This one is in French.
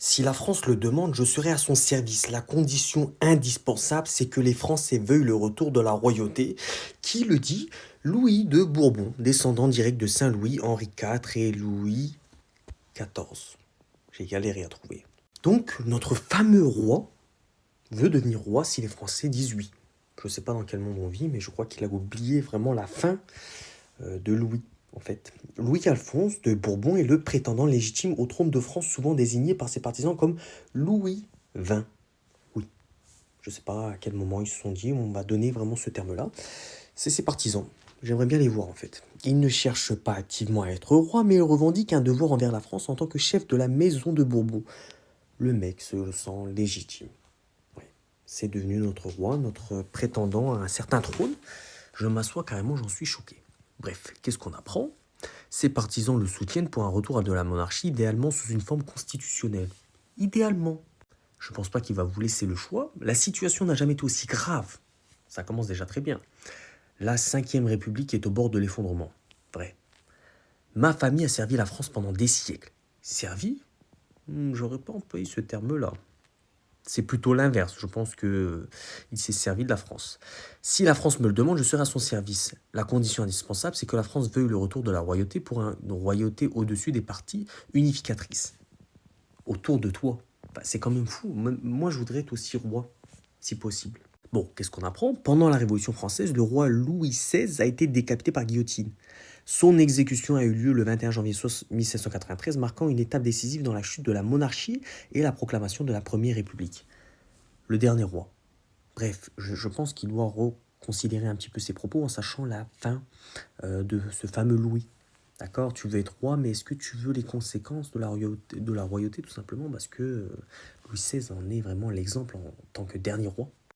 Si la France le demande, je serai à son service. La condition indispensable, c'est que les Français veuillent le retour de la royauté. Qui le dit? Louis de Bourbon, descendant direct de Saint-Louis, Henri IV et Louis XIV. J'ai galéré à trouver. Donc, notre fameux roi veut devenir roi si les Français disent oui. Je ne sais pas dans quel monde on vit, mais je crois qu'il a oublié vraiment la fin de Louis, en fait. Louis-Alphonse de Bourbon est le prétendant légitime au trône de France, souvent désigné par ses partisans comme Louis XX. Oui, je ne sais pas à quel moment ils se sont dit, on va donner vraiment ce terme-là. C'est ses partisans. J'aimerais bien les voir, en fait. Il ne cherche pas activement à être roi, mais il revendique un devoir envers la France en tant que chef de la maison de Bourbon. Le mec se sent légitime. Ouais. C'est devenu notre roi, notre prétendant à un certain trône. Je m'assois carrément, j'en suis choqué. Bref, qu'est-ce qu'on apprend? Ses partisans le soutiennent pour un retour à de la monarchie, idéalement sous une forme constitutionnelle. Idéalement. Je ne pense pas qu'il va vous laisser le choix. La situation n'a jamais été aussi grave. Ça commence déjà très bien. La 5e République est au bord de l'effondrement. Vrai. Ma famille a servi la France pendant des siècles. Servi? J'aurais pas employé ce terme-là. C'est plutôt l'inverse. Je pense que il s'est servi de la France. Si la France me le demande, je serai à son service. La condition indispensable, c'est que la France veuille le retour de la royauté pour une royauté au-dessus des parties unificatrices. Autour de toi. Bah, c'est quand même fou. Moi, je voudrais être aussi roi, si possible. Bon, qu'est-ce qu'on apprend? Pendant la Révolution française, le roi Louis XVI a été décapité par guillotine. Son exécution a eu lieu le 21 janvier 1793, marquant une étape décisive dans la chute de la monarchie et la proclamation de la Première République. Le dernier roi. Bref, je pense qu'il doit reconsidérer un petit peu ses propos en sachant la fin de ce fameux Louis. D'accord? Tu veux être roi, mais est-ce que tu veux les conséquences de la royauté tout simplement parce que Louis XVI en est vraiment l'exemple en tant que dernier roi?